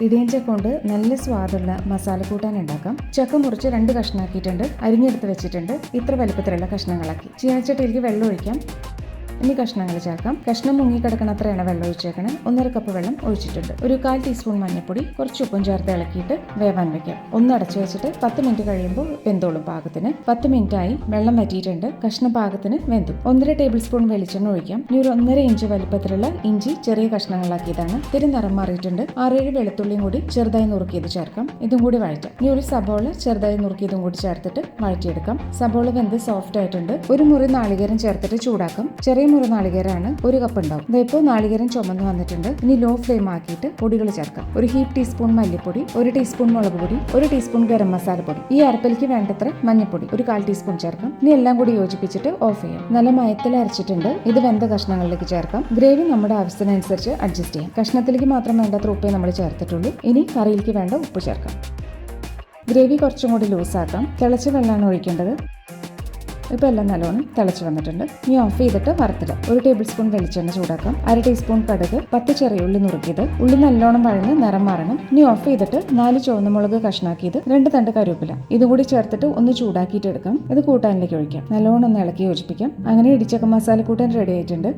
ഇടിയൻ കൊണ്ട് നല്ല സ്വാദുള്ള മസാല കൂട്ടാൻ ഉണ്ടാക്കാം. ചക്ക മുറിച്ച് 2 കഷ്ണാക്കിയിട്ടുണ്ട്. അരിഞ്ഞെടുത്ത് വെച്ചിട്ടുണ്ട്. ഇത്ര വലുപ്പത്തിലുള്ള കഷ്ണങ്ങളാക്കി. ചീനച്ചട്ടിയിലേക്ക് വെള്ളം ഒഴിക്കാം. ഇനി കഷ്ണങ്ങൾ ചേർക്കാം. കഷ്ണം മുങ്ങിക്കിടക്കണത്രയാണ് വെള്ളം ഒഴിച്ചേക്കണേ. 1.5 കപ്പ് വെള്ളം ഒഴിച്ചിട്ടുണ്ട്. ഒരു 1/4 ടീസ്പൂൺ മഞ്ഞൾപ്പൊടി, കുറച്ച് ഉപ്പും ചേർത്ത് ഇളക്കിയിട്ട് വേവാൻ വെക്കാം. ഒന്ന് അടച്ചു വെച്ചിട്ട് 10 മിനിറ്റ് കഴിയുമ്പോൾ വെന്തോളും പാകത്തിന്. 10 മിനിറ്റ് ആയി, വെള്ളം വറ്റിയിട്ടുണ്ട്. കഷ്ണം പാകത്തിന് വെന്തു. 1.5 ടേബിൾ സ്പൂൺ വെളിച്ചെണ്ണ ഒഴിക്കാം. ഇനി ഒരു 1.5 ഇഞ്ച് വലിപ്പത്തിലുള്ള ഇഞ്ചി ചെറിയ കഷ്ണങ്ങളാക്കിയതാണ്. ഇത്തിരി നിറം മാറിയിട്ടുണ്ട്. 6-7 വെളുത്തുള്ളിയും കൂടി ചെറുതായി നുറുക്കിയത് ചേർക്കാം. ഇതും കൂടി വഴറ്റാം. ഇനി ഒരു സബോള ചെറുതായി നുറുക്കിയതും കൂടി ചേർത്തിട്ട് വഴറ്റിയെടുക്കാം. സബോള വെന്ത് സോഫ്റ്റ് ആയിട്ടുണ്ട്. ഒരു മുറി നാളികേരം ചേർത്തിട്ട് ചൂടാക്കാം. ചെറിയ മുറി നാളികേരമാണ്, 1 കപ്പ് ഉണ്ടാവും. ഇതിപ്പോൾ നാളികേരം ചുമന്ന് വന്നിട്ടുണ്ട്. ഇനി ലോ ഫ്ലെയിം ആക്കിയിട്ട് പൊടികൾ ചേർക്കാം. ഒരു ഹീപ്പ് ടീസ്പൂൺ മല്ലിപ്പൊടി, 1 ടീസ്പൂൺ മുളക് പൊടി, 1 ടീസ്പൂൺ ഗരം മസാല പൊടി, ഈ അരപ്പലിക്ക് വേണ്ടത്ര മഞ്ഞൾപ്പൊടി, ഒരു 1/4 ടീസ്പൂൺ ചേർക്കാം. ഇനി എല്ലാം കൂടി യോജിപ്പിച്ചിട്ട് ഓഫ് ചെയ്യാം. നല്ല മയത്തിൽ അരച്ചിട്ടുണ്ട്. ഇത് വെന്ത കഷ്ണങ്ങളിലേക്ക് ചേർക്കാം. ഗ്രേവി നമ്മുടെ ആവശ്യത്തിനനുസരിച്ച് അഡ്ജസ്റ്റ് ചെയ്യാം. കഷ്ണത്തിലേക്ക് മാത്രം വേണ്ടാത്ത ഉപ്പേ നമ്മൾ ചേർത്തിട്ടുള്ളൂ. ഇനി കറിയിലേക്ക് വേണ്ട ഉപ്പ് ചേർക്കാം. ഗ്രേവി കുറച്ചും കൂടി ലൂസാക്കാം. തിളച്ച വെള്ളമാണ് ഒഴിക്കേണ്ടത്. ഇപ്പോൾ എല്ലാം നല്ലോണം തിളച്ച് വന്നിട്ടുണ്ട്. ഇനി ഓഫ് ചെയ്തിട്ട് വറുത്തിടാം. 1 ടേബിൾ സ്പൂൺ വെളിച്ചെണ്ണ ചൂടാക്കാം. 1/2 ടീസ്പൂൺ കടുക്, 10 ചെറിയ ഉള്ളി നുറുക്കിയത്. ഉള്ളി നല്ലോണം വഴന്ന് നിറം മാറണം. ഇനി ഓഫ് ചെയ്തിട്ട് 4 ചുവന്ന മുളക് കഷ്ണാക്കിയത്, 2 തണ്ട് കറിവേപ്പില, ഇതും കൂടി ചേർത്തിട്ട് ഒന്ന് ചൂടാക്കിയിട്ട് എടുക്കാം. ഇത് കൂട്ടാനിലേക്ക് ഒഴിക്കാം. നല്ലോണം ഒന്ന് ഇളക്കി യോജിപ്പിക്കാം. അങ്ങനെ ഇടിച്ചക്ക മസാല കൂട്ടാൻ റെഡി ആയിട്ടുണ്ട്.